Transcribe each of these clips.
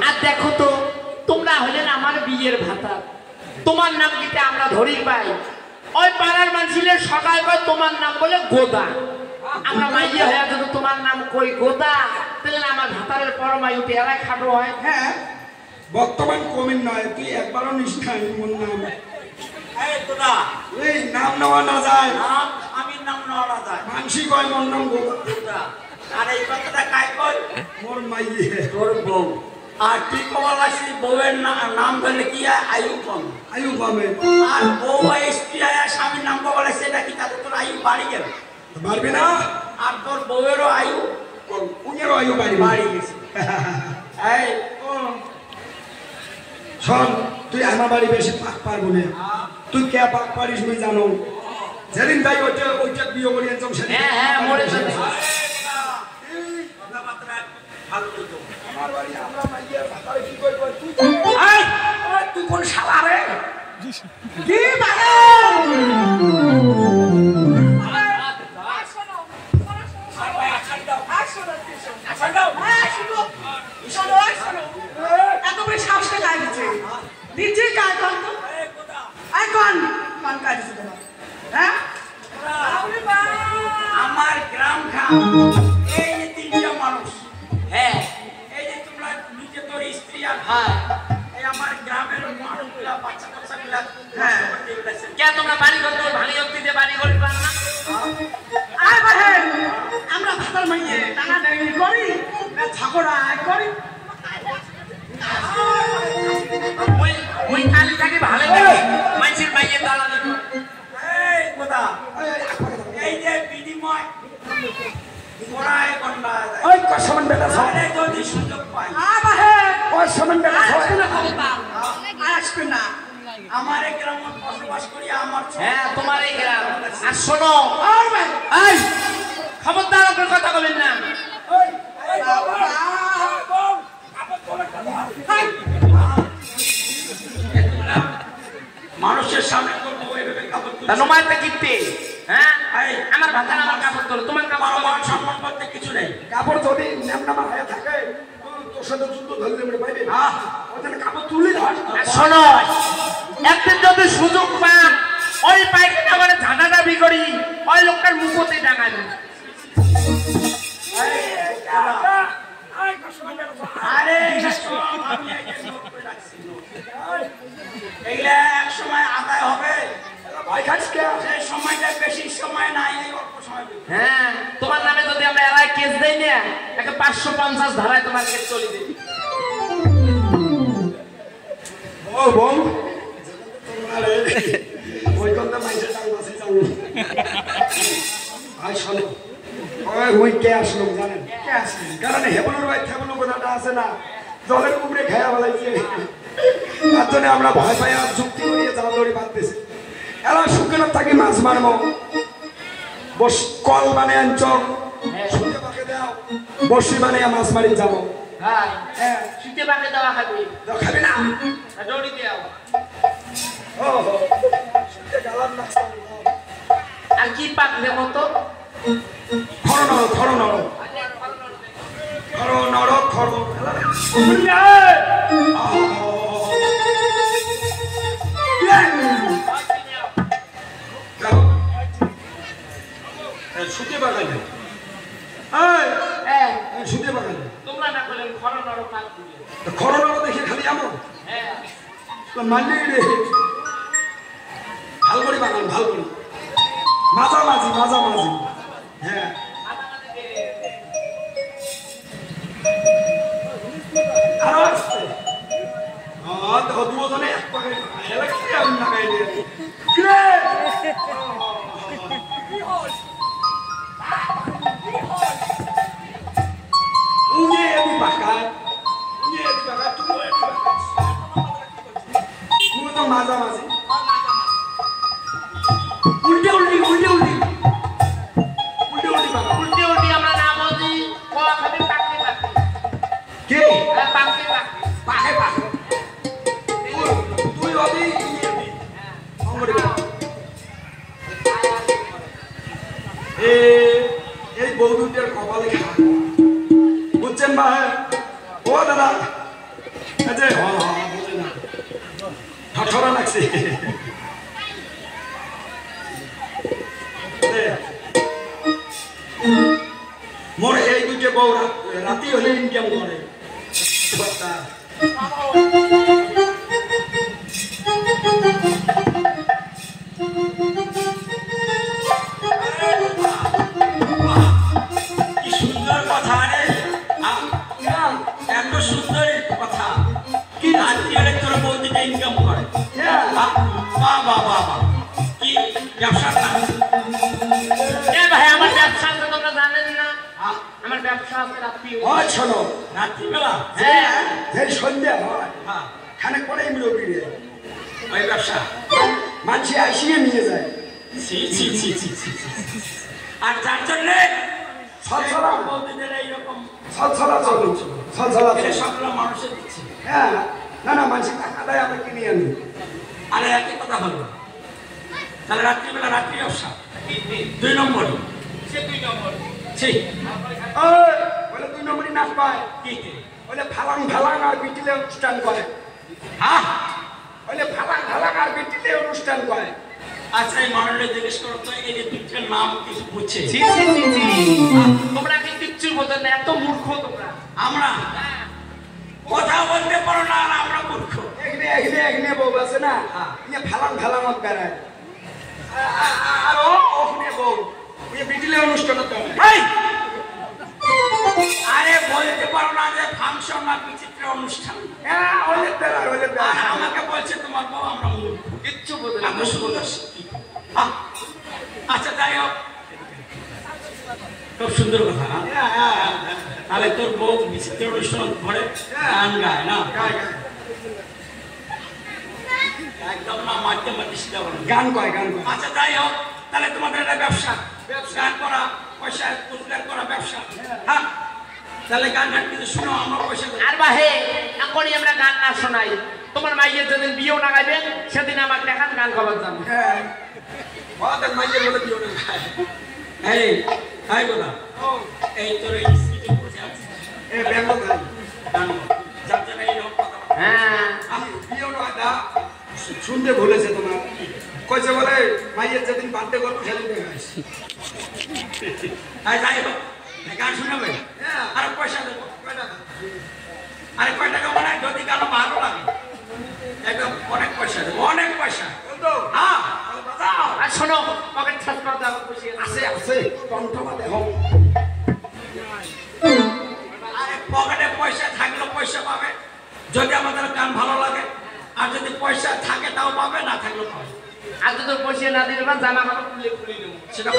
আর দেখো তো তোমরা হলেন আমার বিয়ের ভাতা, তোমার নাম দিতে আমরা ধরি পাই। ওই পাড়ার মানুষের সকাল কয় তোমার নাম বলে গোদা, আমরা মাইয়ে হয়ে যদি তোমার নাম কই গোদা, তাহলে আমার ভাতারের পরমাই উঠে এলাই খাটো হয়। হ্যাঁ বর্তমান কমিন নয়, তুই একবারও নিষ্ঠা মোর নাম এই নাম নেওয়া না যায়, আমি নাম নেওয়া না যায়, মানসি কয় মোর নাম গোদা। আর এই কথাটা কাই কয়? মোর মাইয়ে তোর বউ। আর তুই কমাল আসলি বউয়ের নাম ধরলে কি আয়ু কম, আয়ু কমে। আর বউ স্ত্রী স্বামীর নাম কমালে সেটা কি তাদের তোর আয়ু বাড়ি গেল? পারবি না। আর তোর বউয়েরও আয়ু উনিরও আয়ু বাড়ি বাড়ি গেছে। এই শোন, তুই আমার বাড়ি বেশি পাক পারবো না। তুই কে পাক পারিস আমি জানো। যেদিন তাই ওইটা বিয়ে করি একদম সেদিন। হ্যাঁ হ্যাঁ মরে যাবে। আমার বাড়ি আমরা মাইয়া ভাতারে কি করব? তুই কোন শালা রে? কি বাবা আমার গ্রাম খা এই যে তিনটা মানুষ, হ্যাঁ এই যে তোমরা নিজে তোর স্ত্রী আর হ্যাঁ এই আমার গ্রামের মানুষগুলা বাচ্চা কাচ্চাগুলা, হ্যাঁ কে তোমরা বাড়ি করতে ভাঙি অক্তিতে বাড়ি করতে পার না? আমরা ভাতার মাইয়ে টানা টানি করি না ঝগড়া করি। ওই কালিটাকে ভালো লাগে মানুষের মাইয়ে তালা দিব। এই কথা এই যে বিনিময় ওরাই গন্ডা ওই কসমান বেটা আরে যদি সুযোগ পাই ওই সমান বেটা আসবে না আমার এই গ্রামে বসবাস করি আমার হ্যাঁ তোমার এই গ্রাম। আর শোনো এই খবরদার ওপর কথা বলেন না। মানুষের সামনে করবো এইভাবে কাপড় তুলে। নোমাইতে কিনতে হ্যাঁ আমার ভাতার আমার কাপড় তোলো, তোমার কাপড় আমার মান সম্মান করতে কিছু নেই। কাপড় যদি নামনামা হয়ে থাকে তোর সাথে যুদ্ধ ধরলে আমরা পাইবে না। ওখানে কাপড় তুলি ধর। আর শোনো একদিন যদি সুযোগ পান ওই পাইকানা করে ঝাঁটা দাবি করি ওই লোকটার মুখতে ডাঙাবে। আরে আমি এইগুলা এক সময় আদায় হবে, ভাই খাস কে? সেই সময়টা বেশি সময় নাই, এই অল্প সময়। হ্যাঁ তোমার নামে যদি আমরা এলাকায় কেস দেই না একটা 550 ধারায় তোমার কেস চলে দেবে। ও বল আরে ওই কথা মাইছে যাও বাসে যাও। আই শোনো ওই কে আসলো জানেন? কে আসলো? কারণ হেবলুর ভাই হেবলু কথাটা আছে না, জলের উপরে খেয়া বলাইছে। তার জন্য আমরা ভয় পাই আর যুক্তি করিয়ে জাল দড়ি বাঁধতেছি। এরা শুকনো থাকি মাছ মারবো, বস কল বানিয়ে আনচক শুনতে পাকে দাও, বসি বানিয়ে মাছ মারি যাবো। ভাই হ্যাঁ শীতে পাকে দেওয়া খাবি খাবি না? দৌড়ি দেও। ও শুনতে গালার না। আর কি পাক দেবো তো? খড় নড় খড় নড় খড় নড় খড় শুতে বাগাই শুতে বাগাই তোমরা না করলেন খরো নরো পাক দিলে। খড় নড় দেখে খালি এমন হ্যাঁ মানলি রে ভাল করি বাগান ভাল করি মাঝামাঝি মাঝামাঝি। হ্যাঁ আরো আসছে দেখো দুজনে এক পাকে লাগাই দিয়ে উনি এদি পাকায় উনি এদি পাকায় তুমি তো মাঝামাঝি উল্টে উল্টি উল্টে উল্টি উল্টে উল্টি পাকা উল্টে উল্টি আমরা না বলছি কোয়া খাবি পাকতে পাকতে। কে হ্যাঁ পাকতে পাকতে। পাকে পাকে তুই অদি অঙ্গরি এই বৌদুটের কপালে খা বুঝছেন ভাই? ও দাদা আচ্ছা বোঝে না ঠঠরা লাগছে মোর এই দুটো বউ রাতি হলে ইনকাম করে কি সুন্দর কথা রে এত সুন্দর কথা কি রাত্রি হলে তোর বউ দিকে ইনকাম করে বাহ বাহ বাহ বাহ কি ব্যবসা এ ভাই আমার ব্যবসা তো তোমরা জানেন না আমার ব্যবসা আছে রাত্রি হয় শোনো রাত্রিবেলা হ্যাঁ এই সন্ধ্যা হয় হ্যাঁ খানে করে মিলবি রে ওই ব্যবসা মানুষ আসিয়ে নিয়ে যায় ছি ছি ছি ছি ছি ছি। আর যার জন্য সলসলা বৌদিদের এইরকম সলসলা চলো সলসলা এটা সবগুলো মানুষের দিচ্ছে হ্যাঁ না না মানুষ টাকা দেয় আমরা কিনে আনি আরে একই কথা হলো তাহলে রাত্রিবেলা রাত্রি ব্যবসা 2 নম্বর সে 2 নম্বর ছি বলে 2 নম্বরই নাচ পায় কি বলে ফালাং ফালাং আর বিটিলে অনুষ্ঠান করে বলে ফালাং ফালাং আর বিটিলে অনুষ্ঠান করে আচ্ছা এই মানুষের জিজ্ঞেস করো তো এই যে দুইটার নাম কিছু বুঝছে ছি ছি ছি ছি তোমরা কি কিচ্ছু বোঝো না এত মূর্খ তোমরা আমরা কথা বলতে পারো না আর আমরা মূর্খ এখানে বউ আছে না ইয়ে ফালাং ফালাং বেড়ায় আর ওখানে বউ ওই বিটিলে অনুষ্ঠান করে এই! আরে বলতে পারো না যে ফাংশন না বিচিত্র অনুষ্ঠান হ্যাঁ হলে বেড়ায় হলে আর বেড়ায় আমাকে বলছে তোমার বউ আমরা মূর্খ কিচ্ছু বোঝো না এত সুন্দর আচ্ছা যাই হোক খুব সুন্দর কথা তাহলে তোর বউ বিচিত্র অনুষ্ঠান ঘরে গান গায় না একদম না মাঝে মাঝে সিধা বলো গান কয় গান কয় আচ্ছা যাই হোক তাহলে তোমাদের একটা ব্যবসা গান করা পয়সা রোজগার করা ব্যবসা হ্যাঁ তাহলে গান গান কিন্তু শুনো আমরা পয়সা দেবো। আর বাহে এখনই আমরা গান না শোনাই তোমার মাইয়ের যেদিন বিয়েও না গাইবে সেদিন আমার দেখান গান খবর জানো হ্যাঁ ওদের মাইয়ের বলে দিও না এই তাই কথা এই তোর এই স্মৃতি বসে আছে এ বেঙ্গল গান গান যার জন্য এইরকম কথা বলে। হ্যাঁ আমি দিও না দা শুনতে ভুলেছে তোমার কইছে বলে মাইয়ের যেদিন বার্থডে করবো সেদিন দেখাইস তাই যাই হোক এই গান শোনাবে আর পয়সা দেবো আরে কয় টাকা মানে যদি গান ভালো লাগে একদম অনেক পয়সা দেবো অনেক পয়সা হ্যাঁ বাজাও। আর শোনো পকেট ছাস করে দাও খুশি আছে আছে টমটমা দেখো আরে পকেটে পয়সা থাকলেও পয়সা পাবে যদি আমাদের গান ভালো লাগে আর যদি পয়সা থাকে তাও পাবে না থাকলেও পাবে আর তো তোর পয়সা না দিলে বা জামা কাপড় খুলে খুলে নেবো সেটা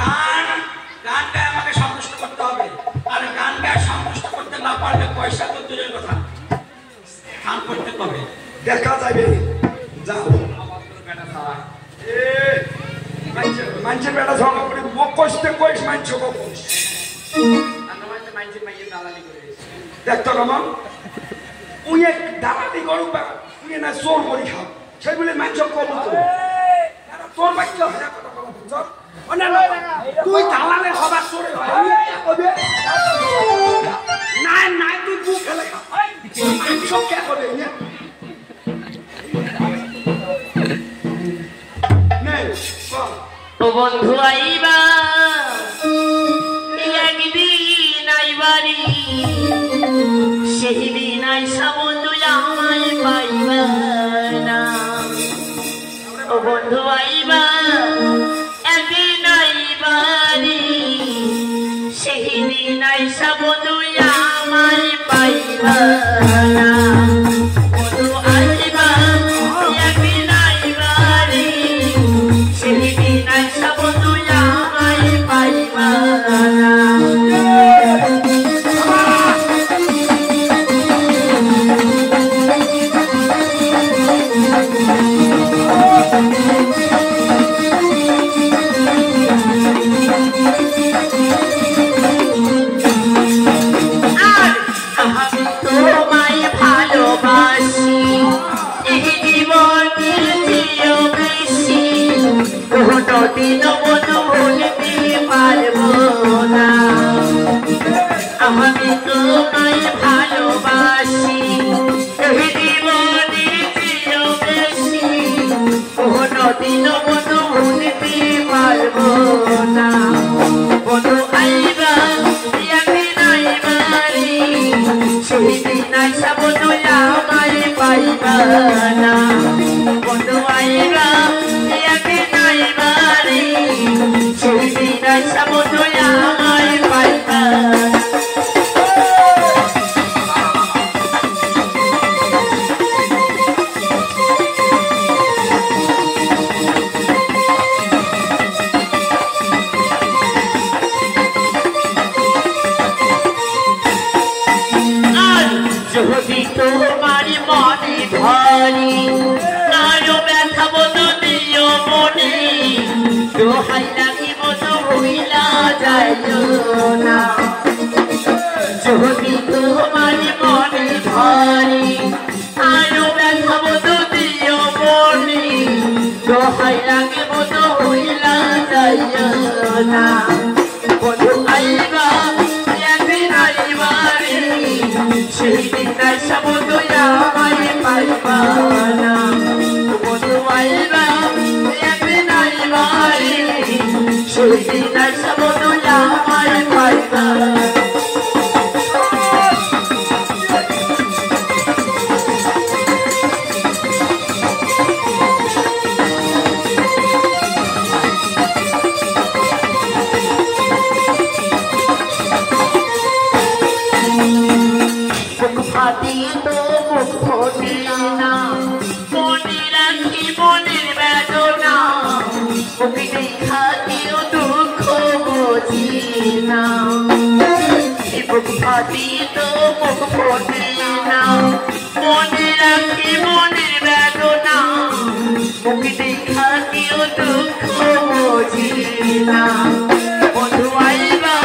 গান গান গায়ে আমাকে সন্তুষ্ট করতে হবে আর গান গায়ে সন্তুষ্ট করতে না পারলে পয়সা তো দূরের কথা গান করতে হবে দেখা যাবে যাও মানুষের বেটা ঝগড়া করে কইতে কইস মানুষ কইস আর নয় তো মাইন্সের মাইয়ের দালালি করে দেখতো কেমন উই এক দালালি করু বা উই না চোর করি খাও সেই বলে মানুষ কবল তো তোর বাচ্চা হয় কথা বলা বুঝছ তুই দালালে হবার চোরে হয় নাই নাই তুই বুক খেলে খা মানুষ কে করে নেই ও বন্ধু আইবা একদিন আইবারি সেই দিন আইসা বন্ধু আমায় পাইবা না ও বন্ধু আইবা একদিন আইবারি সেই দিন আইসা বন্ধু আমায় পাইবা না বন্ধু আইবা একদিন আইবারি সেই দিন আইসা বন্ধু আমায় পাইবা না আর আমি তোমায় আইসা বন্ধু আমায় পাইবা না বন্ধু আইবা একদিন আইবা রে সেই দিন আইসা বন্ধু আমায় পাইবা যদি তোমার মনে ধরি আরো ব্যথা বলো দিও মনে দোহাই লাগিব তো হইলা যায় না যদি তোমার মনে ধরি আরো ব্যথা বলো দিও মনে দোহাই লাগিব তো হইলা যায় না বন্ধু আইবা একদিন আইবা রে সেই দিন আইসা বন্ধু আমায় পাইবা না বন্ধু আইবা একদিন আইবা রে সেই দিন আইসা বন্ধু আমায় পাইবা ফাটি তো মুখ ফোটে না মনে রাখি মনের বেদনা ওকে দেখা কেউ দুঃখ বোঝি না বুক ফাটি তো মুখ ফোটে না মনে রাখি মনের বেদনা ওকে দেখা কেউ দুঃখ বোঝি না বন্ধু আইবা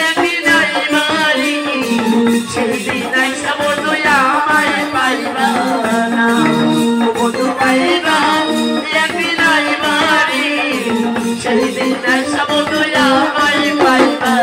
একদিন আইবা রে সেই দিন আইসা বন্ধু আমায় পাইবা না বন্ধু পাইবা একদিন আইবা রে সেই দিন আইসা বন্ধু আমায় পাইবা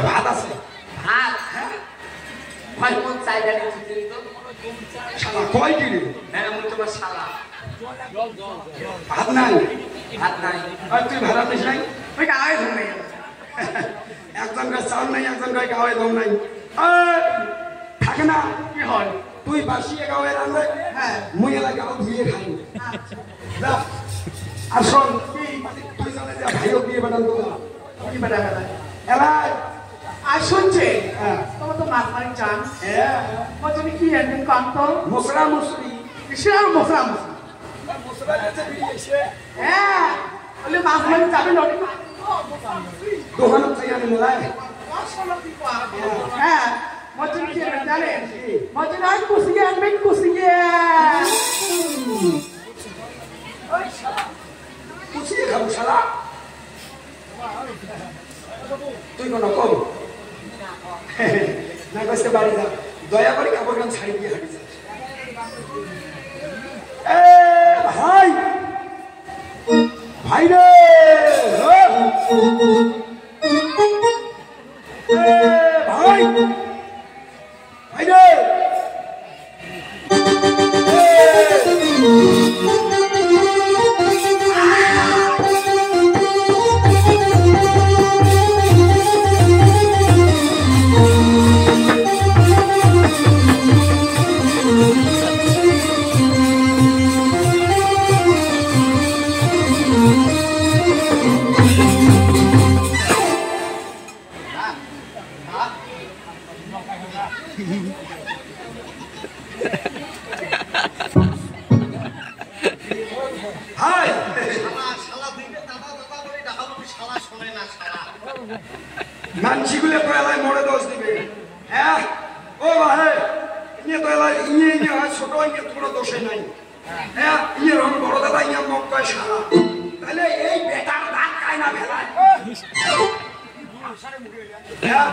ভাত আছে ভাত ভাই কোন চাইদা দিতে তো শালা কয় কিলো হ্যাঁ মুই তোমার শালা ভাত নাই আর তুই ভাড়া দিস নাই ওই গায়ে ধরে একজন গাছ চাউল নাই একজন গায়ে গাওয়ে দম নাই থাকে না কি হয় তুই বাসিয়ে গাওয়ে রান্না হ্যাঁ মুই এলা গাও ধুয়ে খাই যা আর শোন তুই জানে যে ভাইও বিয়ে বানান তো কি বেটা বেটা এলা আর শুনছে হ্যাঁ তোমার তো মাছ মারি চান হ্যাঁ ও তুমি কি একদিন কান্ত মশলা মুসরি কিসের আর মশলা মশলা মশলা যেতে বেরিয়েছে হ্যাঁ বলে মাছ মারি যাবে লড়ি দোকানে থেকে আনি মেলায় হ্যাঁ মজুর কি জানেন মজুর আজ কুসিয়ে আনবেন কুসিয়ে কুচিয়ে খাবো শালা তুই কোনো কম না কষ্ট বাড়ি যা দয়া করে কাপড় গান ছাড়ি দিয়ে হাঁটি যা ভাই ভাই রে শোনে না সারা মানসিগুলো তো এলাই মরে দোষ দিবে হ্যাঁ ও ভাই ইয়ে তো এলাই ইয়ে হয় ছোট ইয়ে কোনো দোষে নাই হ্যাঁ ইয়ে রকম বড় দাদা ইয়ে মক কয় সারা তাহলে এই বেটার দাঁত খায় না ভেলায় হ্যাঁ